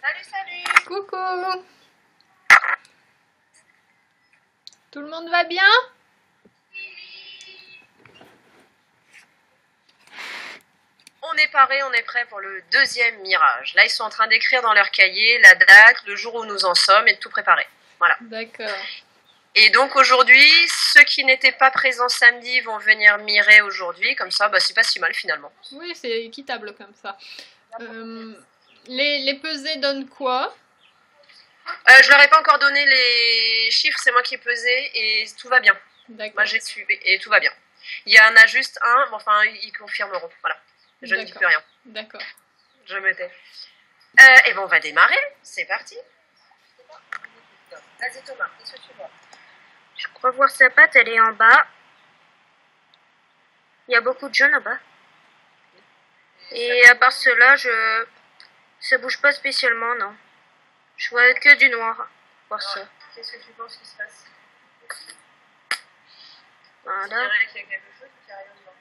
Salut, salut. Coucou. Tout le monde va bien? On est paré, on est prêt pour le deuxième mirage. Là, ils sont en train d'écrire dans leur cahier la date, le jour où nous en sommes et de tout préparer. Voilà. D'accord. Et donc aujourd'hui, ceux qui n'étaient pas présents samedi vont venir mirer aujourd'hui. Comme ça, bah, c'est pas si mal finalement. Oui, c'est équitable comme ça. Les pesées donnent quoi? Je leur ai pas encore donné les chiffres, c'est moi qui ai pesé et tout va bien. D'accord. Moi j'ai suivi et tout va bien. Il y en a juste un, bon, enfin ils confirmeront. Voilà. Je ne dis plus rien. D'accord. Je me tais. Et bon, on va démarrer. C'est parti. Vas-y Thomas, qu'est-ce que tu vois? Je crois voir sa patte, elle est en bas. Il y a beaucoup de jaune en bas. Et à part cela, ça bouge pas spécialement, non. Je vois que du noir. Voir ça. Qu'est-ce que tu penses qui se passe? Voilà. Tu dirais qu'il y a quelque chose ou qu'il n'y a rien dedans?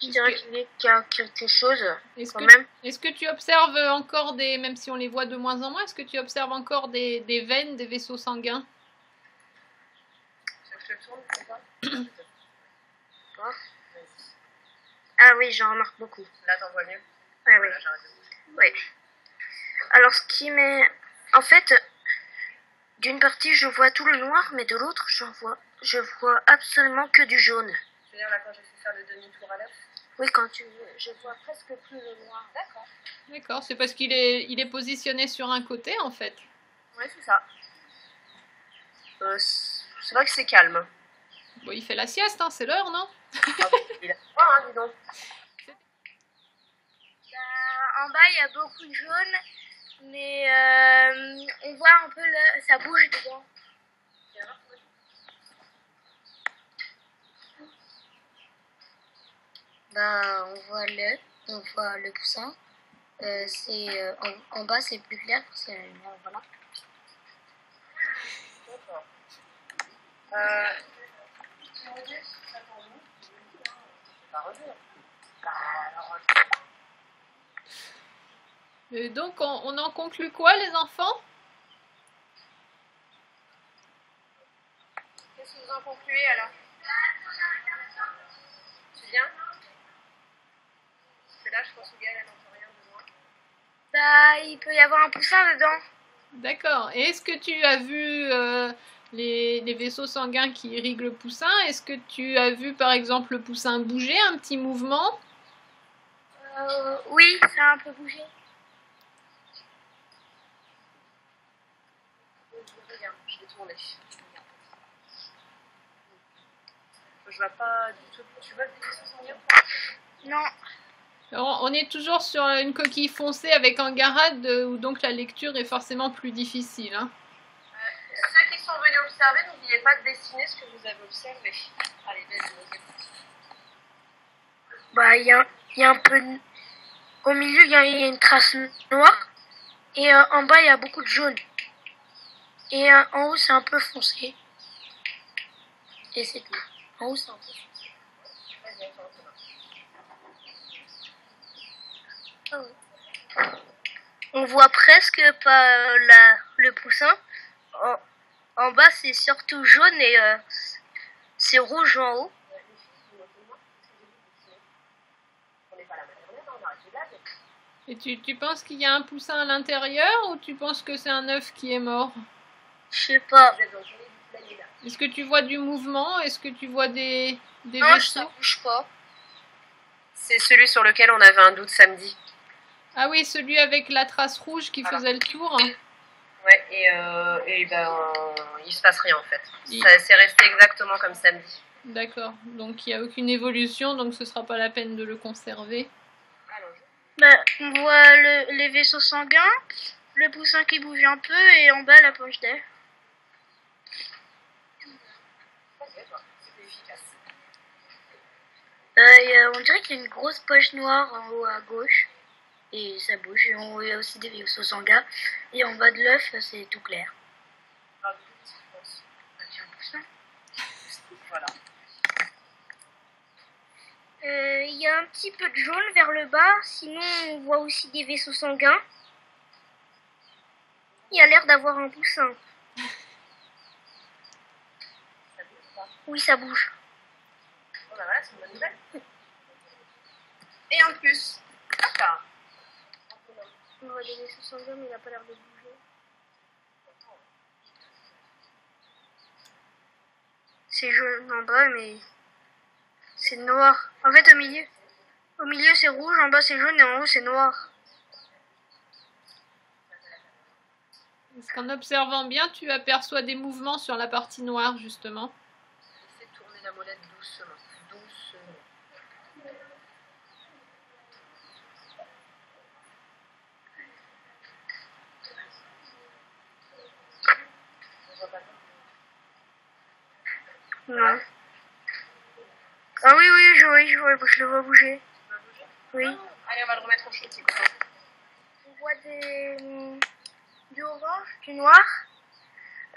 Je dirais qu'il y a quelque chose quand même. même. Est-ce que tu observes encore des, même si on les voit de moins en moins, est-ce que tu observes encore des veines, des vaisseaux sanguins? Je te tourne, c'est quoi? Ah oui, j'en remarque beaucoup. Là, t'en vois mieux? Ouais, oui. Oui. Alors, ce qui m'est... En fait, d'une partie, je vois tout le noir, mais de l'autre, je vois absolument que du jaune. Tu veux dire, là, quand j'ai fait faire le demi-tour à l'œuf? Oui, je vois presque plus le noir. D'accord. D'accord, c'est parce qu'il est positionné sur un côté, en fait. Oui, c'est ça. C'est vrai que c'est calme. Bon, il fait la sieste, hein, c'est l'heure, non? Il a froid, hein, dis donc. En bas, il y a beaucoup de jaune, mais on voit un peu ça bouge dedans. Bah, on voit le poussin. En bas, c'est plus clair, c'est la lumière, voilà. D'accord. Tu me dis, ça pour nous? Pas revenir. Bah, alors... Et donc, on en conclut quoi, les enfants? Qu'est-ce que vous en concluez, alors? Tu viens? Parce que là, je pense que Gaëlle, elle n'entend rien de moi. Bah, il peut y avoir un poussin dedans. D'accord. Et est-ce que tu as vu les vaisseaux sanguins qui irriguent le poussin? Est-ce que tu as vu, par exemple, le poussin bouger, un petit mouvement? Oui, ça a un peu bougé. Regarde, je vais tourner. Je vois pas du tout. Tu vois le vaisseau sanguin? Non. Alors, on est toujours sur une coquille foncée avec un garade où donc la lecture est forcément plus difficile. Hein. Ceux qui sont venus observer, n'oubliez pas de dessiner ce que vous avez observé. Allez, vas-y. Bah, il y a un peu... Au milieu, il y a une trace noire. Et en bas, il y a beaucoup de jaune. Et en haut, c'est un peu foncé. Et c'est tout. En haut, c'est un peu foncé. On voit presque pas le poussin. En bas, c'est surtout jaune et c'est rouge en haut. Et tu penses qu'il y a un poussin à l'intérieur ou tu penses que c'est un œuf qui est mort? Je sais pas. Est-ce que tu vois du mouvement? Est-ce que tu vois des non, vaisseaux? Ça bouge pas. C'est celui sur lequel on avait un doute samedi. Ah oui, celui avec la trace rouge qui faisait le tour. Ouais, et ben, il se passe rien en fait. C'est resté exactement comme samedi. D'accord, donc il n'y a aucune évolution, donc ce sera pas la peine de le conserver. Bah, on voit les vaisseaux sanguins, le poussin qui bouge un peu et en bas la poche d'air. On dirait qu'il y a une grosse poche noire en haut à gauche. Et ça bouge. Et on voit aussi des vaisseaux sanguins. Et en bas de l'œuf, c'est tout clair. Voilà. Il y a un petit peu de jaune vers le bas. Sinon, on voit aussi des vaisseaux sanguins. Il a l'air d'avoir un poussin. Ça bouge pas. Oui, ça bouge. Oh bah voilà, c'est une bonne nouvelle. Et en plus, hop, On va donner 60 grammes, mais il n'a pas l'air de bouger. C'est jaune en bas, mais c'est noir. En fait, au milieu c'est rouge, en bas c'est jaune et en haut c'est noir. Parce qu'en observant bien, tu aperçois des mouvements sur la partie noire, justement. Essaie de tourner la molette doucement. Doucement. On voit pas. Non. Ah oui, oui, je le vois bouger. Ça va bouger. Oui. Allez, on va le remettre au chaud, petit copain. On voit du orange, du noir,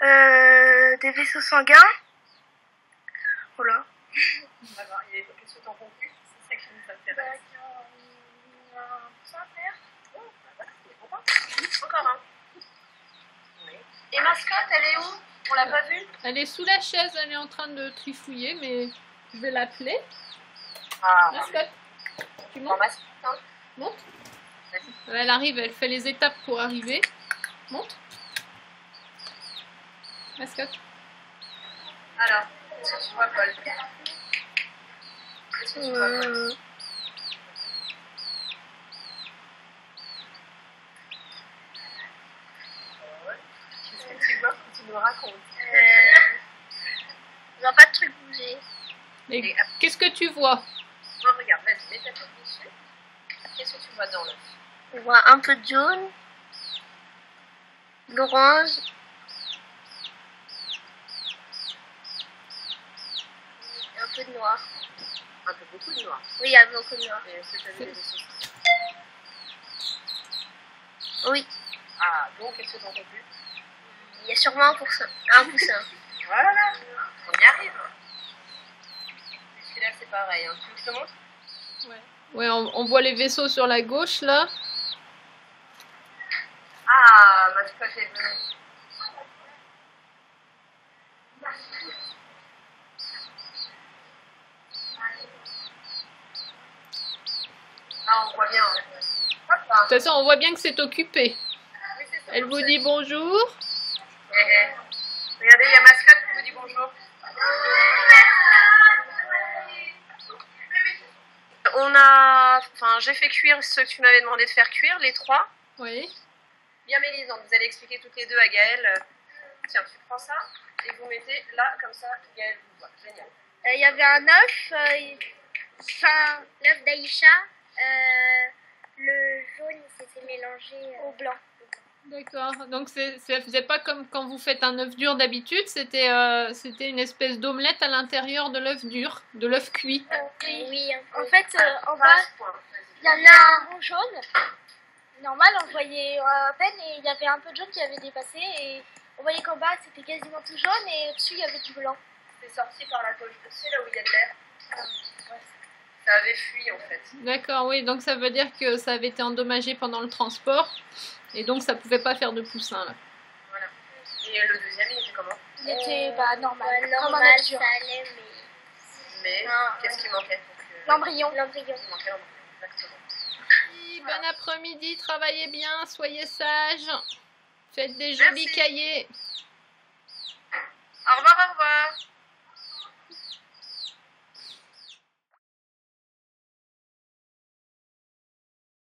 des vaisseaux sanguins. Voilà. On va voir, qu'est-ce que t'en conclus? C'est ça qui nous intéresse. Oh, bah, il est content. Encore un. Oui. Et mascotte, elle est où? On l'a pas vue? Elle est sous la chaise, elle est en train de trifouiller, mais je vais l'appeler. Ah, Mascotte, tu en montes? mascotte, hein. Monte. Elle arrive, elle fait les étapes pour arriver. Monte. Mascotte. Alors, qu'est-ce que tu vois, Paul? Qu'est-ce que tu vois, Paul? Qu'est-ce que tu vois quand tu nous racontes? On voit pas de truc bouger. Et qu'est-ce que tu vois? Oh, regarde, vas-y, mets ta tête dessus. Qu'est-ce que tu vois dans l'œuf? On voit un peu de jaune, d'orange, et un peu de noir. Un peu beaucoup de noir. Oui, il y a beaucoup de noir. Et est-ce que tu as vu les vaisseaux? Oui, Ah, donc qu'est-ce que t'en conclus? il y a sûrement un poussin. Un poussin. Voilà, on y arrive. Celui-là, c'est pareil. Hein. Tu veux que je te montre? Ouais, on voit les vaisseaux sur la gauche, là. Ah, mascotte est venue. Là, on voit bien. Hop là. De toute façon, on voit bien que c'est occupé. Oui, c'est ça, Elle on vous sait. dit bonjour. Regardez, il y a mascotte qui vous dit bonjour. J'ai fait cuire ce que tu m'avais demandé de faire cuire, les trois. Oui. Bien mélisante, vous allez expliquer toutes les deux à Gaëlle. Tiens, tu prends ça et vous mettez là, comme ça, Gaëlle vous voit. Génial. Il y avait un œuf, l'œuf d'Aïcha. Le jaune s'était mélangé au blanc. D'accord. Donc, ça faisait pas comme quand vous faites un œuf dur d'habitude. C'était une espèce d'omelette à l'intérieur de l'œuf dur, de l'œuf cuit. Oui, en fait, en Pas à bas, ce point. il y en a un rond jaune. Normal, on voyait à peine et il y avait un peu de jaune qui avait dépassé. Et on voyait qu'en bas, c'était quasiment tout jaune et au-dessus, il y avait du blanc. C'est sorti par la poche. C'est là où il y a de l'air. Ça avait fui en fait. D'accord, oui. Donc, ça veut dire que ça avait été endommagé pendant le transport. Et donc, ça pouvait pas faire de poussin, là. Voilà. Et le deuxième, il était comment? Il était normal, comme un Normal, œuf dur. ça allait, Mais Non. qu'est-ce qui manquait? L'embryon. Il manquait l'embryon. Exactement. Oui, bon après-midi, travaillez bien, soyez sages. Faites des jolis Merci. cahiers. Au revoir, au revoir.